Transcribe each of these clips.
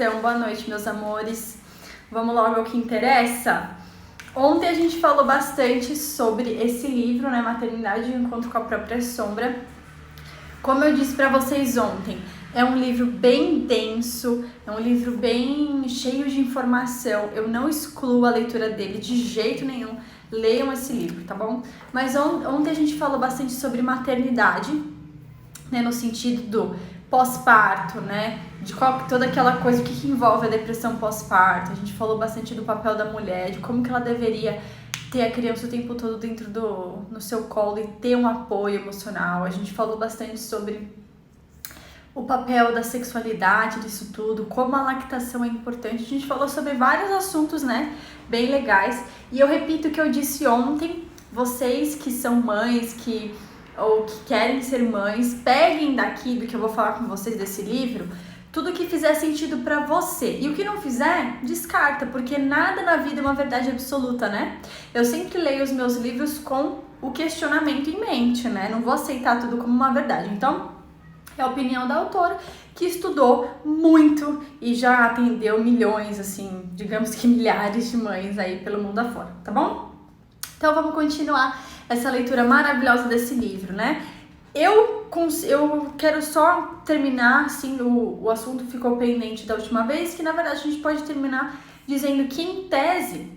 Então, boa noite, meus amores. Vamos logo ao que interessa. Ontem a gente falou bastante sobre esse livro, né, Maternidade e o Encontro com a Própria Sombra. Como eu disse pra vocês ontem, é um livro bem denso, é um livro bem cheio de informação. Eu não excluo a leitura dele de jeito nenhum. Leiam esse livro, tá bom? Mas ontem a gente falou bastante sobre maternidade, né, no sentido do pós-parto, né, de toda aquela coisa, o que envolve a depressão pós-parto. A gente falou bastante do papel da mulher, de como que ela deveria ter a criança o tempo todo dentro no seu colo e ter um apoio emocional. A gente falou bastante sobre o papel da sexualidade disso tudo, como a lactação é importante. A gente falou sobre vários assuntos, né, bem legais. E eu repito o que eu disse ontem, vocês que são mães, ou que querem ser mães, peguem daqui do que eu vou falar com vocês desse livro, tudo que fizer sentido pra você. E o que não fizer, descarta, porque nada na vida é uma verdade absoluta, né? Eu sempre leio os meus livros com o questionamento em mente, né? Não vou aceitar tudo como uma verdade. Então, é a opinião da autora, que estudou muito e já atendeu milhões, assim, digamos que milhares de mães aí pelo mundo afora, tá bom? Então, vamos continuar essa leitura maravilhosa desse livro, né? Eu quero só terminar, assim, o assunto ficou pendente da última vez, que na verdade a gente pode terminar dizendo que, em tese,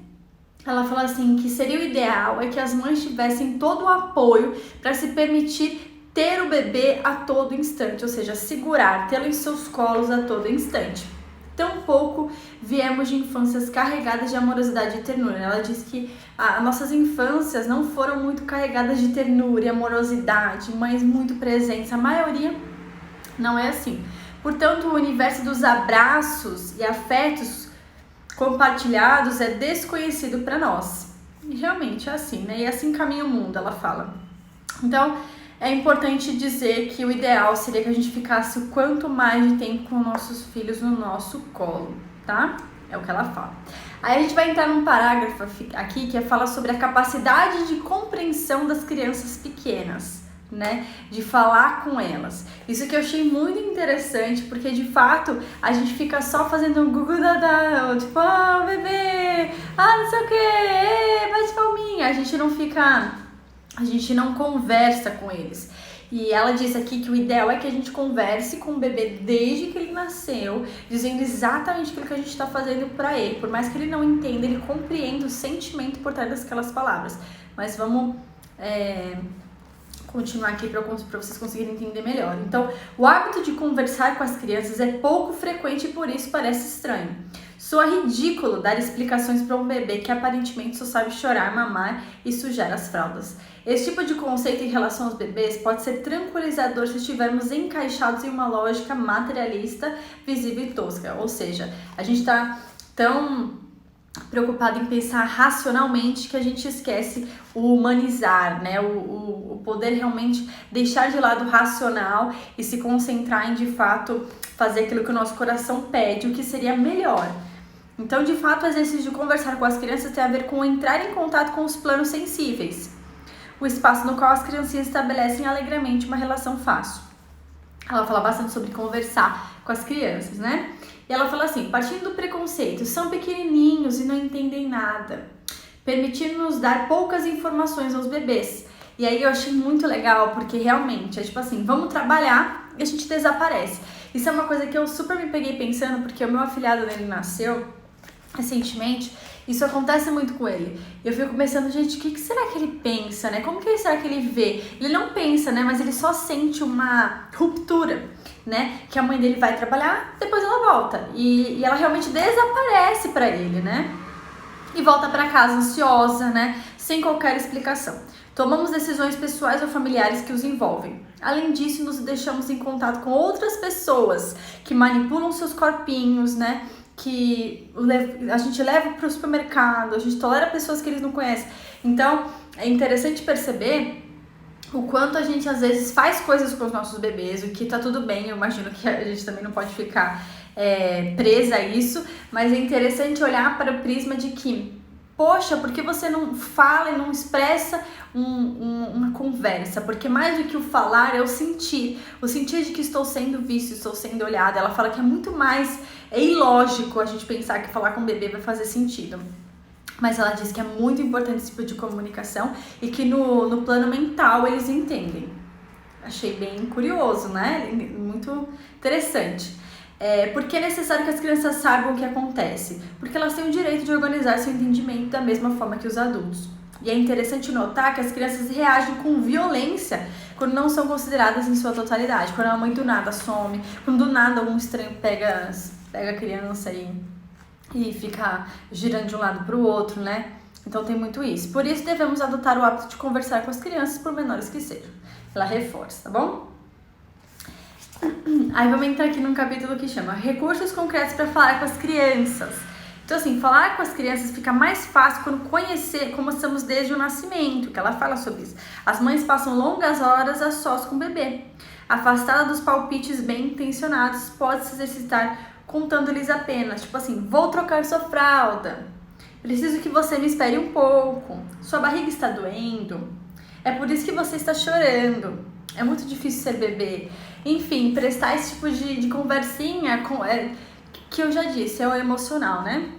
ela fala assim, que seria o ideal é que as mães tivessem todo o apoio para se permitir ter o bebê a todo instante, ou seja, segurar, tê-lo em seus colos a todo instante. Tampouco viemos de infâncias carregadas de amorosidade e ternura. Ela diz que nossas infâncias não foram muito carregadas de ternura e amorosidade, mas muito presentes. A maioria não é assim. Portanto, o universo dos abraços e afetos compartilhados é desconhecido para nós. E realmente é assim, né? E assim caminha o mundo, ela fala. Então, é importante dizer que o ideal seria que a gente ficasse o quanto mais de tempo com nossos filhos no nosso colo, tá? É o que ela fala. Aí a gente vai entrar num parágrafo aqui que fala sobre a capacidade de compreensão das crianças pequenas, né? De falar com elas. Isso que eu achei muito interessante, porque de fato a gente fica só fazendo um gugu dadá, tipo, o bebê, não sei o que, bate palminha. A gente não conversa com eles. E ela diz aqui que o ideal é que a gente converse com o bebê desde que ele nasceu, dizendo exatamente aquilo que a gente está fazendo para ele. Por mais que ele não entenda, ele compreende o sentimento por trás daquelas palavras. Mas vamos continuar aqui para vocês conseguirem entender melhor. Então, o hábito de conversar com as crianças é pouco frequente e por isso parece estranho. Soa ridículo dar explicações para um bebê que aparentemente só sabe chorar, mamar e sujar as fraldas. Esse tipo de conceito em relação aos bebês pode ser tranquilizador se estivermos encaixados em uma lógica materialista, visível e tosca. Ou seja, a gente está tão preocupado em pensar racionalmente que a gente esquece o humanizar, né? O poder realmente deixar de lado o racional e se concentrar em, de fato, fazer aquilo que o nosso coração pede, o que seria melhor. Então, de fato, o exercício de conversar com as crianças tem a ver com entrar em contato com os planos sensíveis, o espaço no qual as criancinhas estabelecem alegremente uma relação fácil. Ela fala bastante sobre conversar com as crianças, né? E ela fala assim, partindo do preconceito, são pequenininhos e não entendem nada, permitindo-nos dar poucas informações aos bebês. E aí eu achei muito legal, porque realmente é tipo assim, vamos trabalhar e a gente desaparece. Isso é uma coisa que eu super me peguei pensando, porque o meu afilhado dele nasceu recentemente. Isso acontece muito com ele. Eu fico pensando, gente, o que será que ele pensa, né? Como que será que ele vê? Ele não pensa, né? Mas ele só sente uma ruptura, né? Que a mãe dele vai trabalhar, depois ela volta. E ela realmente desaparece pra ele, né? E volta pra casa ansiosa, né? Sem qualquer explicação. Tomamos decisões pessoais ou familiares que os envolvem. Além disso, nos deixamos em contato com outras pessoas que manipulam seus corpinhos, né? Que a gente leva para o supermercado, a gente tolera pessoas que eles não conhecem. Então, é interessante perceber o quanto a gente, às vezes, faz coisas com os nossos bebês, o que tá tudo bem. Eu imagino que a gente também não pode ficar presa a isso, mas é interessante olhar para o prisma de que Poxa, por que você não fala e não expressa uma conversa? Porque mais do que o falar é o sentir de que estou sendo visto, estou sendo olhada. Ela fala que é muito mais, é ilógico a gente pensar que falar com o bebê vai fazer sentido. Mas ela diz que é muito importante esse tipo de comunicação e que no plano mental eles entendem. Achei bem curioso, né? Muito interessante. Porque é necessário que as crianças saibam o que acontece? Porque elas têm o direito de organizar seu entendimento da mesma forma que os adultos. E é interessante notar que as crianças reagem com violência quando não são consideradas em sua totalidade. Quando a mãe do nada some, quando do nada algum estranho pega a criança e fica girando de um lado para o outro, né? Então tem muito isso. Por isso devemos adotar o hábito de conversar com as crianças, por menores que sejam. Ela reforça, tá bom? Aí vamos entrar aqui num capítulo que chama Recursos Concretos para falar com as crianças. Então assim, falar com as crianças fica mais fácil quando começamos desde o nascimento, que ela fala sobre isso. As mães passam longas horas a sós com o bebê. Afastada dos palpites bem intencionados, pode se exercitar contando-lhes apenas, tipo assim, vou trocar sua fralda, preciso que você me espere um pouco, sua barriga está doendo, é por isso que você está chorando, é muito difícil ser bebê. Enfim, prestar esse tipo de conversinha que eu já disse, é o emocional, né?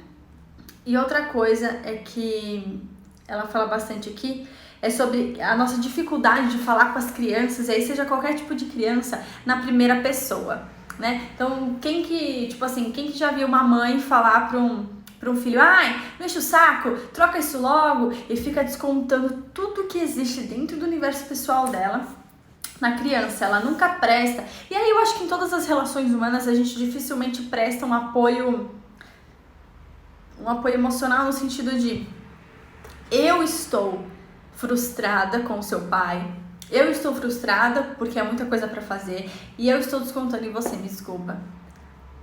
E outra coisa é que ela fala bastante aqui, é sobre a nossa dificuldade de falar com as crianças, e aí seja qualquer tipo de criança, na primeira pessoa, né? Então, quem que já viu uma mãe falar para um filho, ai, não enche o saco, troca isso logo, e fica descontando tudo que existe dentro do universo pessoal dela na criança, ela nunca presta. E aí eu acho que em todas as relações humanas a gente dificilmente presta um apoio emocional no sentido de eu estou frustrada com o seu pai, eu estou frustrada porque é muita coisa pra fazer e eu estou descontando em você, me desculpa.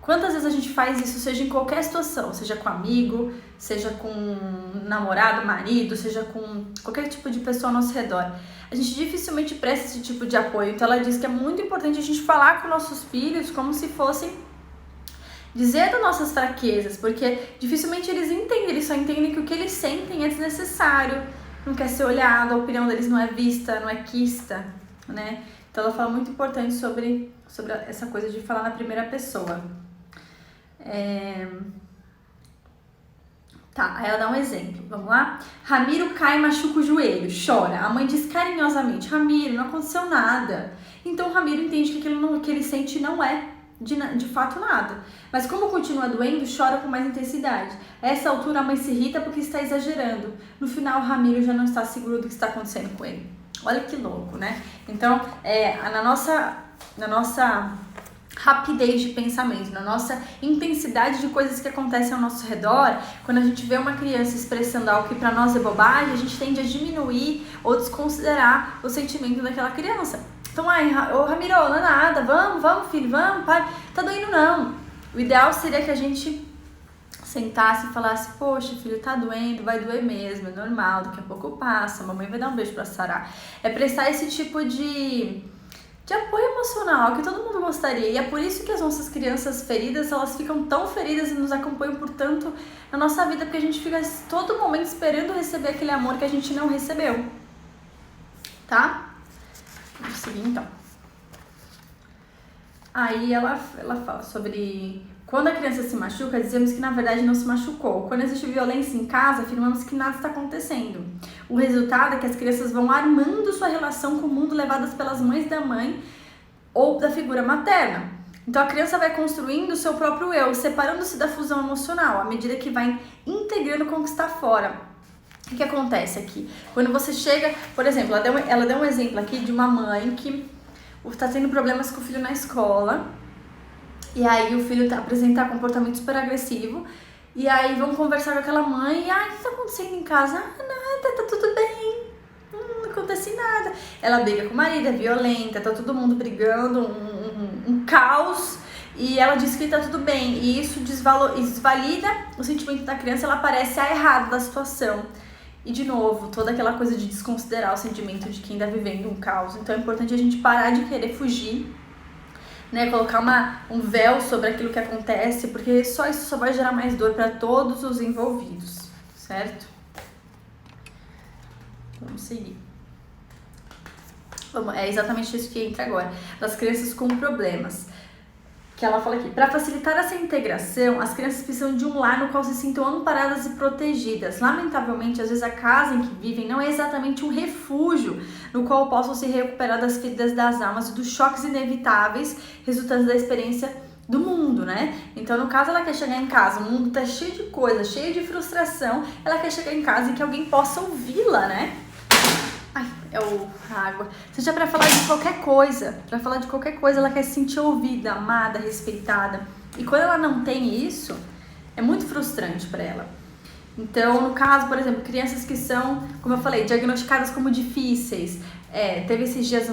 Quantas vezes a gente faz isso, seja em qualquer situação, seja com amigo, seja com namorado, marido, seja com qualquer tipo de pessoa ao nosso redor. A gente dificilmente presta esse tipo de apoio. Então ela diz que é muito importante a gente falar com nossos filhos como se fosse dizer das nossas fraquezas, porque dificilmente eles entendem, eles só entendem que o que eles sentem é desnecessário, não quer ser olhado, a opinião deles não é vista, não é quista, né? Então ela fala muito importante sobre essa coisa de falar na primeira pessoa. Tá, aí ela dá um exemplo, vamos lá? Ramiro cai e machuca o joelho, chora. A mãe diz carinhosamente, Ramiro, não aconteceu nada. Então Ramiro entende que aquilo que ele sente não é de fato nada. Mas como continua doendo, chora com mais intensidade. A essa altura a mãe se irrita porque está exagerando. No final, Ramiro já não está seguro do que está acontecendo com ele. Olha que louco, né? Então, na nossa rapidez de pensamento, na nossa intensidade de coisas que acontecem ao nosso redor, quando a gente vê uma criança expressando algo que pra nós é bobagem, a gente tende a diminuir ou desconsiderar o sentimento daquela criança. Então, ô Ramiro, não é nada, vamos filho, vamos, pai, tá doendo não. O ideal seria que a gente sentasse e falasse, poxa filho, tá doendo, vai doer mesmo, é normal, daqui a pouco passa, a mamãe vai dar um beijo pra sarar. É prestar esse tipo de apoio emocional que todo mundo gostaria, e é por isso que as nossas crianças feridas, elas ficam tão feridas e nos acompanham por tanto na nossa vida, porque a gente fica todo momento esperando receber aquele amor que a gente não recebeu, tá? Vamos seguir então. Aí ela fala sobre quando a criança se machuca, dizemos que na verdade não se machucou. Quando existe violência em casa, afirmamos que nada está acontecendo. O resultado é que as crianças vão armando sua relação com o mundo levadas pelas mães da mãe ou da figura materna. Então a criança vai construindo o seu próprio eu, separando-se da fusão emocional, à medida que vai integrando com o que está fora. O que acontece aqui? Quando você chega, por exemplo, ela deu um exemplo aqui de uma mãe que está tendo problemas com o filho na escola, e aí o filho apresenta comportamento super agressivo, e aí vão conversar com aquela mãe, e o que está acontecendo em casa? Nada, tá tudo bem, não acontece nada. Ela briga com o marido, é violenta, tá todo mundo brigando, um caos, e ela diz que tá tudo bem, e isso desvalida o sentimento da criança, ela parece a errada da situação. E de novo, toda aquela coisa de desconsiderar o sentimento de quem está vivendo um caos. Então é importante a gente parar de querer fugir, né? Colocar um véu sobre aquilo que acontece, porque só isso só vai gerar mais dor para todos os envolvidos, certo? Vamos seguir. É exatamente isso que entra agora. Das crianças com problemas. Que ela fala aqui, para facilitar essa integração, as crianças precisam de um lar no qual se sintam amparadas e protegidas. Lamentavelmente, às vezes a casa em que vivem não é exatamente um refúgio no qual possam se recuperar das feridas das almas e dos choques inevitáveis resultantes da experiência do mundo, né? Então, no caso, ela quer chegar em casa, o mundo tá cheio de coisa, cheio de frustração, ela quer chegar em casa e que alguém possa ouvi-la, né? Ai, a água. Seja pra falar de qualquer coisa, ela quer se sentir ouvida, amada, respeitada. E quando ela não tem isso, é muito frustrante pra ela. Então, no caso, por exemplo, crianças que são, como eu falei, diagnosticadas como difíceis. Teve esses dias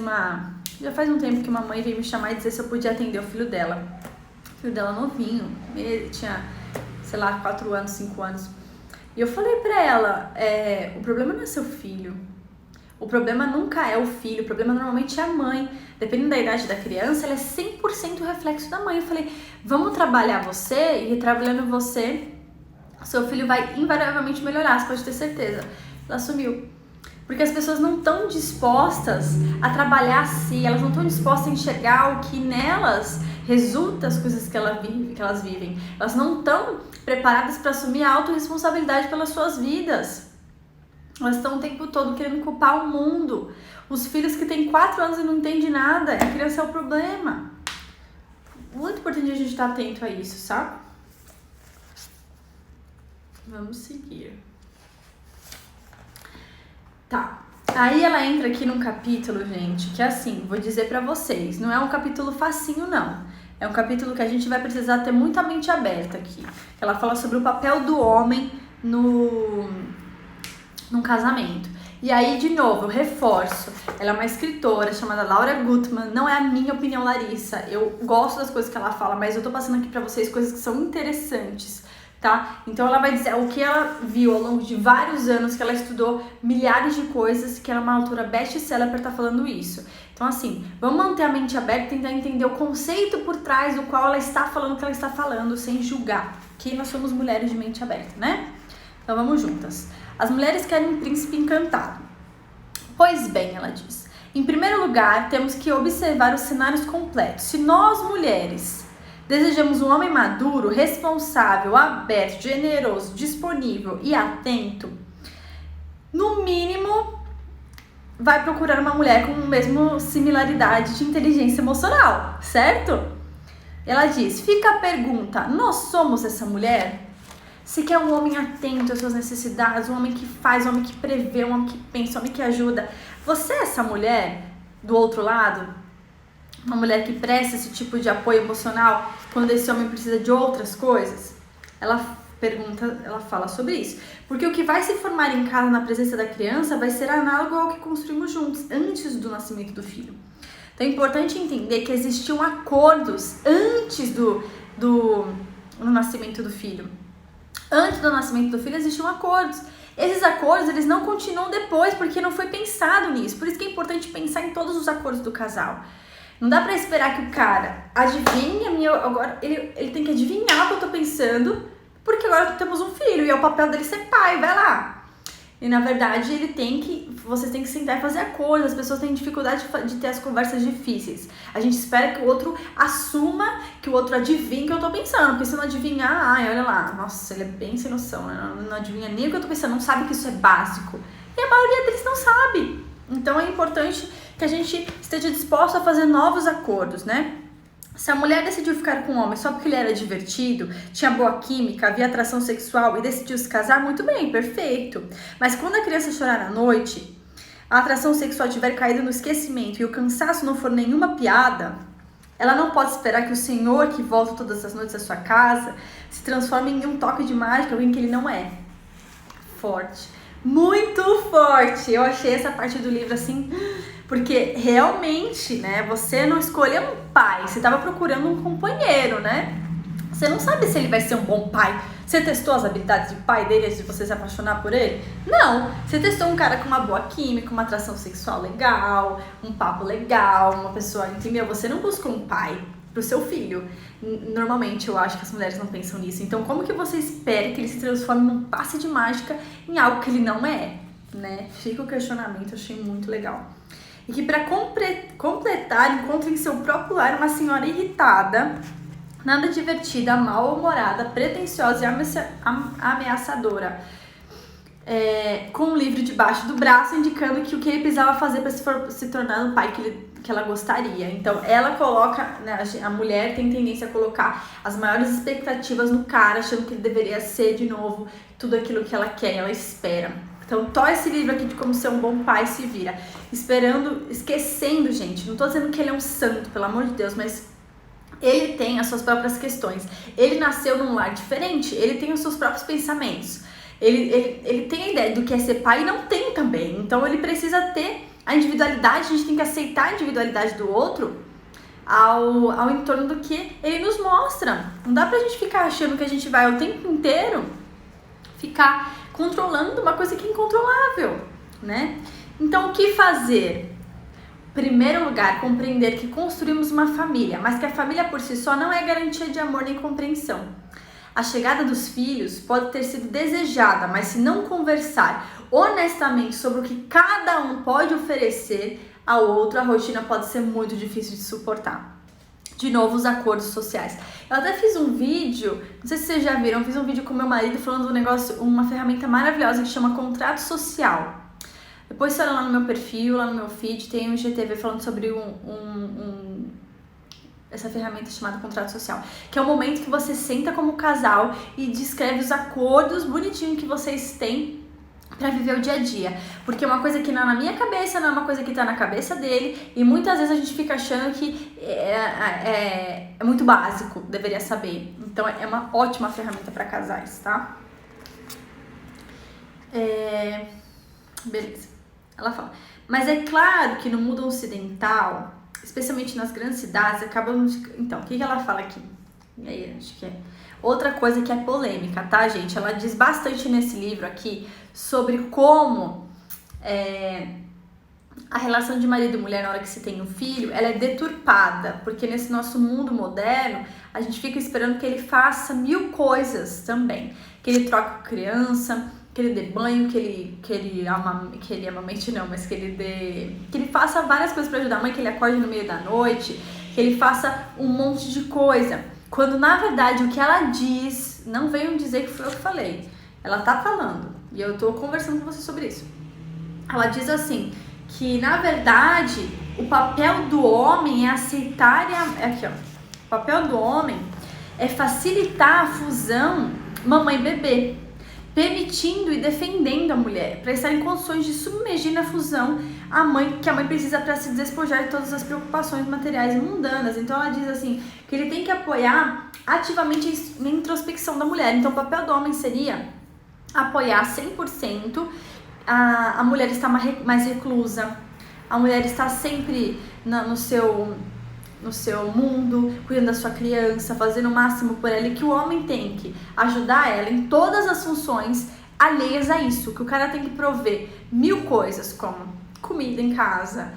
já faz um tempo que uma mãe veio me chamar e dizer se eu podia atender o filho dela. O filho dela novinho, ele tinha, sei lá, 4 anos, 5 anos. E eu falei pra ela, o problema não é seu filho. O problema nunca é o filho, o problema normalmente é a mãe. Dependendo da idade da criança, ela é 100% reflexo da mãe. Eu falei, vamos trabalhar você, e trabalhando você, seu filho vai invariavelmente melhorar, você pode ter certeza. Ela sumiu. Porque as pessoas não estão dispostas a trabalhar assim, elas não estão dispostas a enxergar o que nelas resulta as coisas que elas vivem. Elas não estão preparadas para assumir a autorresponsabilidade pelas suas vidas. Elas estão o tempo todo querendo culpar o mundo. Os filhos que têm 4 anos e não entendem nada, a criança é o problema. Muito importante a gente estar atento a isso, sabe? Vamos seguir. Tá. Aí ela entra aqui num capítulo, gente, que assim, vou dizer pra vocês, não é um capítulo facinho, não. É um capítulo que a gente vai precisar ter muita mente aberta aqui. Ela fala sobre o papel do homem num casamento. E aí, de novo, eu reforço, ela é uma escritora chamada Laura Gutman, não é a minha opinião, Larissa, eu gosto das coisas que ela fala, mas eu tô passando aqui pra vocês coisas que são interessantes, tá? Então ela vai dizer o que ela viu ao longo de vários anos, que ela estudou milhares de coisas, que ela é uma autora best-seller pra estar falando isso. Então assim, vamos manter a mente aberta e tentar entender o conceito por trás do qual ela está falando o que ela está falando, sem julgar, que nós somos mulheres de mente aberta, né? Então vamos juntas. As mulheres querem um príncipe encantado. Pois bem, ela diz, em primeiro lugar, temos que observar os cenários completos. Se nós, mulheres, desejamos um homem maduro, responsável, aberto, generoso, disponível e atento, no mínimo, vai procurar uma mulher com a mesma similaridade de inteligência emocional, certo? Ela diz, fica a pergunta, nós somos essa mulher? Se quer um homem atento às suas necessidades, um homem que faz, um homem que prevê, um homem que pensa, um homem que ajuda. Você é essa mulher do outro lado? Uma mulher que presta esse tipo de apoio emocional quando esse homem precisa de outras coisas? Ela fala sobre isso. Porque o que vai se formar em casa na presença da criança vai ser análogo ao que construímos juntos, antes do nascimento do filho. Então é importante entender que existiam acordos antes do nascimento do filho. Antes do nascimento do filho existiam acordos. Esses acordos, eles não continuam depois, porque não foi pensado nisso. Por isso que é importante pensar em todos os acordos do casal. Não dá pra esperar que o cara adivinhe agora ele tem que adivinhar o que eu tô pensando, porque agora temos um filho e é o papel dele ser pai, vai lá. E na verdade vocês têm que sentar e fazer acordos. As pessoas têm dificuldade de ter as conversas difíceis. A gente espera que o outro assuma, que o outro adivinhe o que eu tô pensando. Porque se não adivinhar, olha lá, nossa, ele é bem sem noção, né? Não adivinha nem o que eu tô pensando, não sabe que isso é básico. E a maioria deles não sabe. Então é importante que a gente esteja disposto a fazer novos acordos, né? Se a mulher decidiu ficar com o homem só porque ele era divertido, tinha boa química, havia atração sexual e decidiu se casar, muito bem, perfeito. Mas quando a criança chorar à noite, a atração sexual tiver caído no esquecimento e o cansaço não for nenhuma piada, ela não pode esperar que o Senhor, que volta todas as noites à sua casa, se transforme em um toque de mágica, alguém que ele não é. Forte. Muito forte! Eu achei essa parte do livro assim... Porque realmente, né, você não escolheu um pai, você estava procurando um companheiro, né? Você não sabe se ele vai ser um bom pai. Você testou as habilidades de pai dele antes de você se apaixonar por ele? Não, você testou um cara com uma boa química, uma atração sexual legal, um papo legal, uma pessoa, entendeu? Você não buscou um pai pro seu filho. Normalmente eu acho que as mulheres não pensam nisso. Então como que você espera que ele se transforme num passe de mágica em algo que ele não é? né? Fica o questionamento, achei muito legal. E que para completar, encontra em seu próprio lar uma senhora irritada, nada divertida, mal-humorada, pretensiosa e ameaçadora, com um livro debaixo do braço, indicando que o que ele precisava fazer para se tornar o pai que ela gostaria. Então, ela coloca, né, a mulher tem tendência a colocar as maiores expectativas no cara, achando que ele deveria ser, de novo, tudo aquilo que ela quer, ela espera. Então, esse livro aqui de como ser um bom pai se vira. Esquecendo, gente, não tô dizendo que ele é um santo, pelo amor de Deus, mas ele tem as suas próprias questões. Ele nasceu num lar diferente, ele tem os seus próprios pensamentos. Ele tem a ideia do que é ser pai e não tem também. Então, ele precisa ter a individualidade, a gente tem que aceitar a individualidade do outro ao entorno do que ele nos mostra. Não dá pra gente ficar achando que a gente vai o tempo inteiro ficar controlando uma coisa que é incontrolável, né? Então, o que fazer? Em primeiro lugar, compreender que construímos uma família, mas que a família por si só não é garantia de amor nem compreensão. A chegada dos filhos pode ter sido desejada, mas se não conversar honestamente sobre o que cada um pode oferecer ao outro, a rotina pode ser muito difícil de suportar. De novo, os acordos sociais. Eu até fiz um vídeo, não sei se vocês já viram, eu fiz um vídeo com meu marido falando uma ferramenta maravilhosa que chama contrato social. Depois você olha lá no meu perfil, lá no meu feed, tem um IGTV falando sobre essa ferramenta chamada contrato social, que é o momento que você senta como casal e descreve os acordos bonitinhos que vocês têm para viver o dia a dia, porque é uma coisa que não é na minha cabeça, não é uma coisa que tá na cabeça dele, e muitas vezes a gente fica achando que é muito básico, deveria saber. Então é uma ótima ferramenta para casais, tá? Beleza. Ela fala, mas é claro que no mundo ocidental, especialmente nas grandes cidades, acabamos... Então, o que ela fala aqui? E aí, acho que é outra coisa que é polêmica, tá, gente? Ela diz bastante nesse livro aqui sobre como a relação de marido e mulher na hora que se tem um filho, ela é deturpada, porque nesse nosso mundo moderno, a gente fica esperando que ele faça 1000 coisas também. Que ele troque com criança, que ele dê banho, que ele amamente não, mas que ele faça várias coisas para ajudar a mãe, que ele acorde no meio da noite, que ele faça um monte de coisa. Quando na verdade o que ela diz, não venham dizer que foi eu que falei, ela tá falando, e eu tô conversando com você sobre isso. Ela diz assim, que na verdade o papel do homem é aceitar o papel do homem é facilitar a fusão mamãe-bebê, permitindo e defendendo a mulher para estar em condições de submergir na fusão que a mãe precisa para se despojar de todas as preocupações materiais e mundanas. Então ela diz assim, que ele tem que apoiar ativamente a introspecção da mulher. Então o papel do homem seria apoiar 100%, a mulher está mais reclusa, a mulher está sempre no seu mundo, cuidando da sua criança, fazendo o máximo por ela, e que o homem tem que ajudar ela em todas as funções alheias a isso, que o cara tem que prover 1000 coisas, como comida em casa,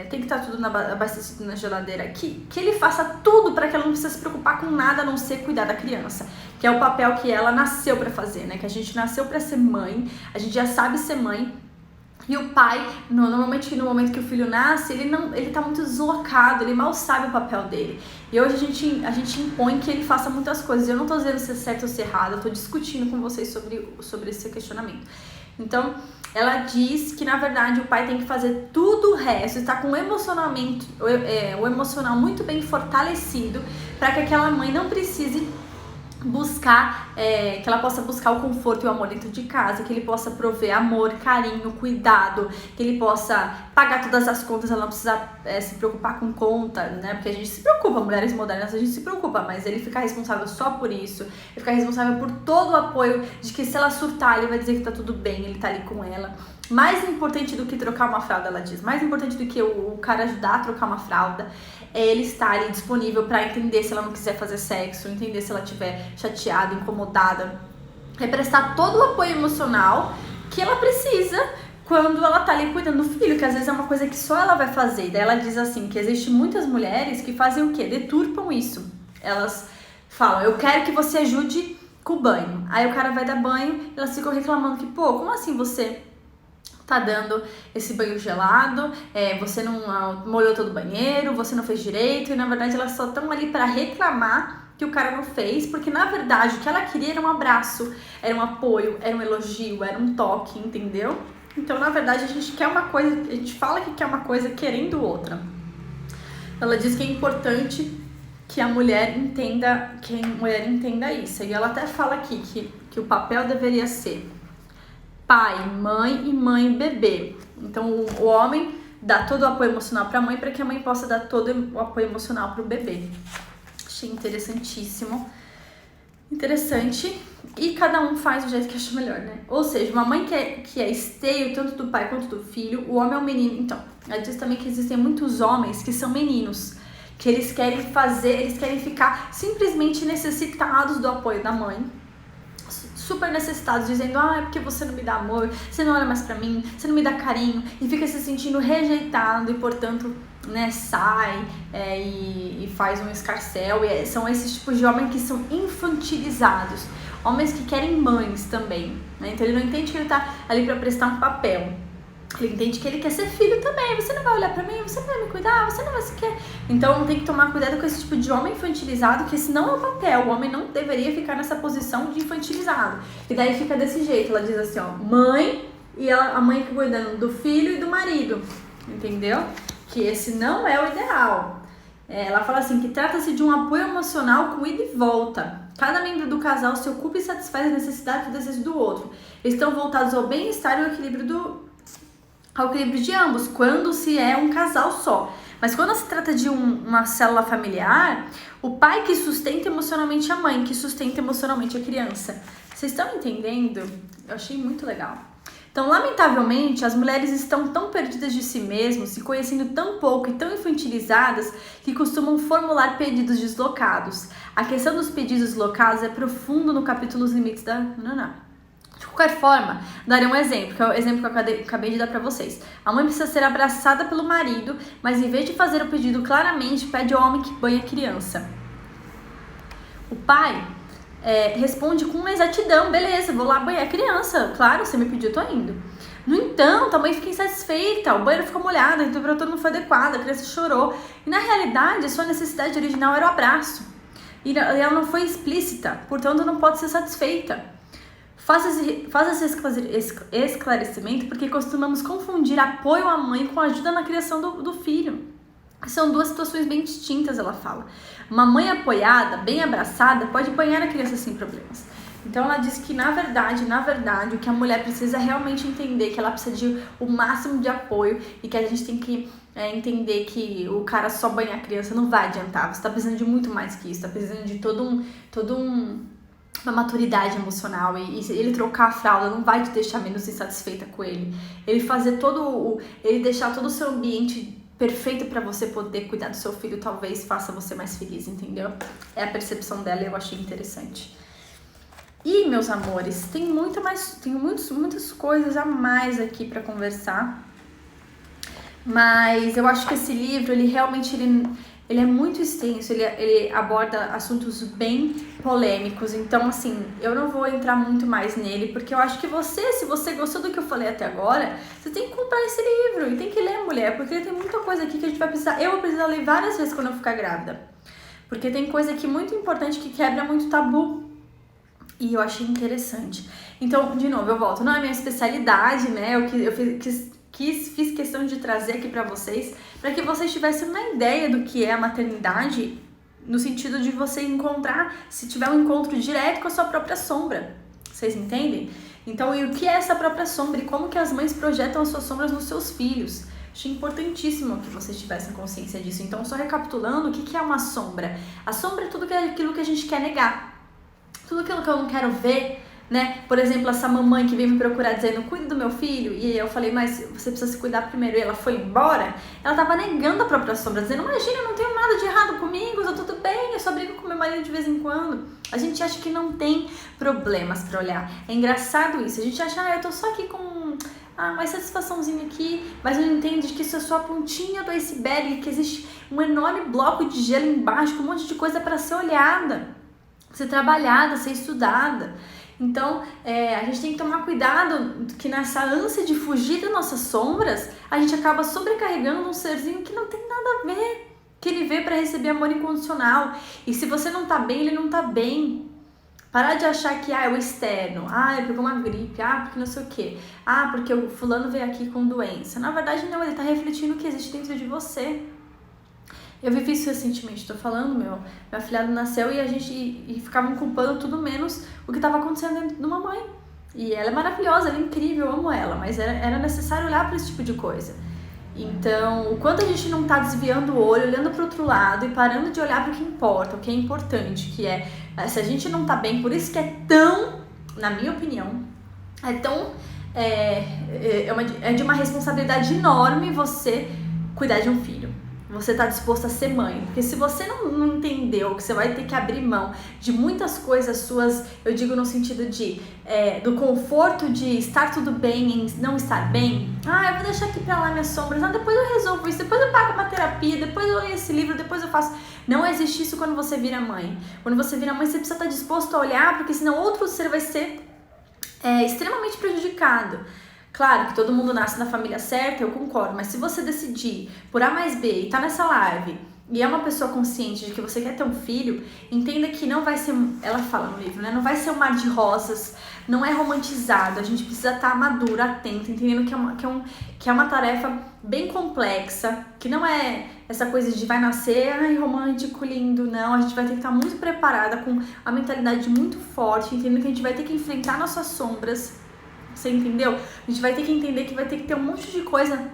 tem que estar tudo abastecido na geladeira, que ele faça tudo para que ela não precise se preocupar com nada a não ser cuidar da criança, que é o papel que ela nasceu para fazer, né? Que a gente nasceu para ser mãe, a gente já sabe ser mãe. E o pai, normalmente no momento que o filho nasce, ele tá muito deslocado, ele mal sabe o papel dele. E hoje a gente impõe que ele faça muitas coisas. Eu não tô dizendo se é certo ou se é errado, eu tô discutindo com vocês sobre esse questionamento. Então, ela diz que na verdade o pai tem que fazer tudo o resto, está com o emocional muito bem fortalecido, para que aquela mãe não precise buscar, que ela possa buscar o conforto e o amor dentro de casa, que ele possa prover amor, carinho, cuidado, que ele possa pagar todas as contas, ela não precisa se preocupar com conta, né? Porque a gente se preocupa, mulheres modernas, a gente se preocupa, mas ele ficar responsável só por isso, ele ficar responsável por todo o apoio, de que se ela surtar, ele vai dizer que tá tudo bem, ele tá ali com ela. Mais importante do que trocar uma fralda, ela diz, mais importante do que o cara ajudar a trocar uma fralda, é ele estar ali disponível para entender se ela não quiser fazer sexo, entender se ela estiver chateada, incomodada, é prestar todo o apoio emocional que ela precisa quando ela tá ali cuidando do filho, que às vezes é uma coisa que só ela vai fazer. Daí ela diz assim, que existem muitas mulheres que fazem o quê? Deturpam isso. Elas falam, eu quero que você ajude com o banho. Aí o cara vai dar banho, elas ficam reclamando que, pô, como assim você tá dando esse banho gelado, você não molhou todo o banheiro, você não fez direito, e na verdade elas só estão ali para reclamar que o cara não fez, porque na verdade o que ela queria era um abraço, era um apoio, era um elogio, era um toque, entendeu? Então na verdade a gente quer uma coisa, a gente fala que quer uma coisa querendo outra. Ela diz que é importante que a mulher entenda isso, e ela até fala aqui que o papel deveria ser pai, mãe e mãe e bebê. Então o homem dá todo o apoio emocional para a mãe para que a mãe possa dar todo o apoio emocional para o bebê. Achei interessantíssimo. Interessante. E cada um faz do jeito que acha melhor, né? Ou seja, uma mãe que é esteio tanto do pai quanto do filho, o homem é um menino. Então, ela diz também que existem muitos homens que são meninos, que eles querem ficar simplesmente necessitados do apoio da mãe, super necessitados, dizendo, é porque você não me dá amor, você não olha mais pra mim, você não me dá carinho, e fica se sentindo rejeitado e, portanto, né, sai e faz um escarcéu. E são esses tipos de homens que são infantilizados, homens que querem mães também, né? Então ele não entende que ele tá ali pra prestar um papel. Ele entende que ele quer ser filho também. Você não vai olhar pra mim, você não vai me cuidar, você não vai se quer. Então tem que tomar cuidado com esse tipo de homem infantilizado, que esse não é o papel. O homem não deveria ficar nessa posição de infantilizado. E daí fica desse jeito. Ela diz assim, mãe, e a mãe cuidando do filho e do marido. Entendeu? Que esse não é o ideal. Ela fala assim, que trata-se de um apoio emocional com ida e volta. Cada membro do casal se ocupa e satisfaz as necessidades e desejos do outro. Eles estão voltados ao bem-estar e ao equilíbrio de ambos, quando se é um casal só. Mas quando se trata de uma célula familiar, o pai que sustenta emocionalmente a mãe, que sustenta emocionalmente a criança. Vocês estão entendendo? Eu achei muito legal. Então, lamentavelmente, as mulheres estão tão perdidas de si mesmas, se conhecendo tão pouco e tão infantilizadas, que costumam formular pedidos deslocados. A questão dos pedidos deslocados é profunda no capítulo Os Limites da Naná. De qualquer forma, darei um exemplo, que é o exemplo que eu acabei de dar pra vocês. A mãe precisa ser abraçada pelo marido, mas em vez de fazer o pedido claramente, pede ao homem que banhe a criança. O pai responde com exatidão, beleza, vou lá banhar a criança, claro, você me pediu, tô indo. No entanto, a mãe fica insatisfeita, o banheiro ficou molhado, a temperatura não foi adequada, a criança chorou. E na realidade, a sua necessidade original era o abraço. E ela não foi explícita, portanto não pode ser satisfeita. Faça esse esclarecimento porque costumamos confundir apoio à mãe com ajuda na criação do filho. São duas situações bem distintas, ela fala. Uma mãe apoiada, bem abraçada, pode banhar a criança sem problemas. Então ela diz que na verdade, o que a mulher precisa é realmente entender que ela precisa de o máximo de apoio e que a gente tem que entender que o cara só banhar a criança não vai adiantar. Você tá precisando de muito mais que isso, tá precisando de uma maturidade emocional, e ele trocar a fralda não vai te deixar menos insatisfeita com ele. Ele deixar todo o seu ambiente perfeito para você poder cuidar do seu filho talvez faça você mais feliz, entendeu? É a percepção dela e eu achei interessante. E, meus amores, tem muitas coisas a mais aqui para conversar, mas eu acho que esse livro, ele realmente ele é muito extenso, ele aborda assuntos bem polêmicos, então assim, eu não vou entrar muito mais nele, porque eu acho que se você gostou do que eu falei até agora, você tem que comprar esse livro e tem que ler, mulher, porque ele tem muita coisa aqui que a gente vai precisar, eu vou precisar ler várias vezes quando eu ficar grávida, porque tem coisa aqui muito importante que quebra muito tabu, e eu achei interessante. Então, de novo, eu volto, não é minha especialidade, né, eu fiz questão de trazer aqui pra vocês, para que vocês tivessem uma ideia do que é a maternidade, no sentido de você encontrar, se tiver um encontro direto com a sua própria sombra. Vocês entendem? Então, e o que é essa própria sombra e como que as mães projetam as suas sombras nos seus filhos? Achei importantíssimo que vocês tivessem consciência disso. Então, só recapitulando, o que é uma sombra? A sombra é tudo aquilo que a gente quer negar. Tudo aquilo que eu não quero ver, né? Por exemplo, essa mamãe que veio me procurar dizendo, cuide do meu filho, e eu falei, mas você precisa se cuidar primeiro, e ela foi embora, ela tava negando a própria sombra, dizendo, imagina, eu não tenho nada de errado comigo, eu tô tudo bem, eu só brigo com meu marido de vez em quando. A gente acha que não tem problemas pra olhar. É engraçado isso, a gente acha, eu tô só aqui com uma satisfaçãozinha aqui, mas não entende que isso é só a pontinha do iceberg, que existe um enorme bloco de gelo embaixo, com um monte de coisa pra ser olhada, ser trabalhada, ser estudada. Então, a gente tem que tomar cuidado que nessa ânsia de fugir das nossas sombras, a gente acaba sobrecarregando um serzinho que não tem nada a ver, que ele veio para receber amor incondicional. E se você não tá bem, ele não tá bem. Parar de achar que é o externo, eu peguei uma gripe, porque não sei o quê, porque o fulano veio aqui com doença. Na verdade não, ele tá refletindo o que existe dentro de você. Eu vivi isso recentemente, tô falando, meu afilhado nasceu e a gente ficavam culpando tudo menos o que estava acontecendo dentro de uma mãe. E ela é maravilhosa, ela é incrível, eu amo ela, mas era necessário olhar para esse tipo de coisa. Então, o quanto a gente não tá desviando o olho, olhando para outro lado e parando de olhar para o que importa, o que é importante, que é, se a gente não tá bem, por isso que é tão, na minha opinião, é de uma responsabilidade enorme você cuidar de um filho. Você tá disposto a ser mãe, porque se você não entendeu que você vai ter que abrir mão de muitas coisas suas, eu digo no sentido do conforto de estar tudo bem em não estar bem, eu vou deixar aqui pra lá minhas sombras, depois eu resolvo isso, depois eu pago uma terapia, depois eu leio esse livro, depois eu faço. Não existe isso quando você vira mãe. Quando você vira mãe, você precisa estar disposto a olhar, porque senão outro ser vai ser extremamente prejudicado. Claro que todo mundo nasce na família certa, eu concordo, mas se você decidir por A mais B e tá nessa live e é uma pessoa consciente de que você quer ter um filho, entenda que não vai ser, ela fala no livro, né? Não vai ser um mar de rosas, não é romantizado, a gente precisa estar madura, atenta, entendendo que é uma tarefa bem complexa, que não é essa coisa de vai nascer, romântico, lindo, não, a gente vai ter que estar muito preparada, com a mentalidade muito forte, entendendo que a gente vai ter que enfrentar nossas sombras. Você entendeu? A gente vai ter que entender que vai ter que ter um monte de coisa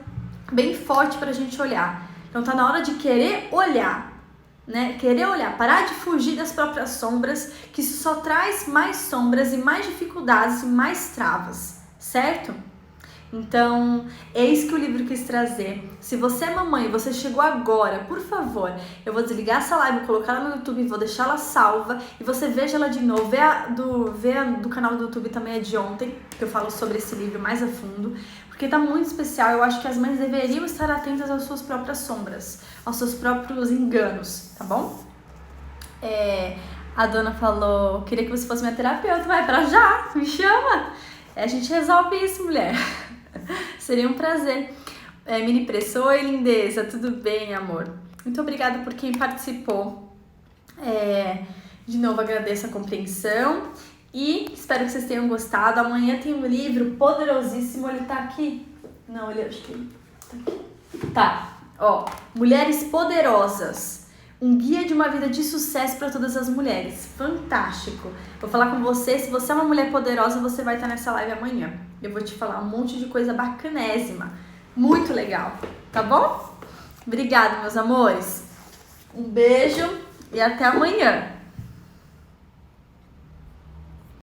bem forte pra gente olhar. Então tá na hora de querer olhar, né? Querer olhar, parar de fugir das próprias sombras, que isso só traz mais sombras e mais dificuldades e mais travas, certo? Então, é isso que o livro quis trazer. Se você é mamãe e você chegou agora, por favor, eu vou desligar essa live, colocar ela no YouTube, vou deixar ela salva e você veja ela de novo. Vê a do canal do YouTube também, é de ontem, que eu falo sobre esse livro mais a fundo, porque tá muito especial. Eu acho que as mães deveriam estar atentas às suas próprias sombras, aos seus próprios enganos, tá bom? A dona falou, queria que você fosse minha terapeuta, vai pra já, me chama. A gente resolve isso, mulher. Seria um prazer. Mini Press, oi lindeza, tudo bem, amor? Muito obrigada por quem participou. De novo agradeço a compreensão e espero que vocês tenham gostado. Amanhã tem um livro poderosíssimo, ele tá aqui? Não, ele acho que ele tá aqui. Tá, Mulheres Poderosas. Um guia de uma vida de sucesso para todas as mulheres. Fantástico. Vou falar com você. Se você é uma mulher poderosa, você vai estar nessa live amanhã. Eu vou te falar um monte de coisa bacanésima. Muito legal. Tá bom? Obrigada, meus amores. Um beijo e até amanhã.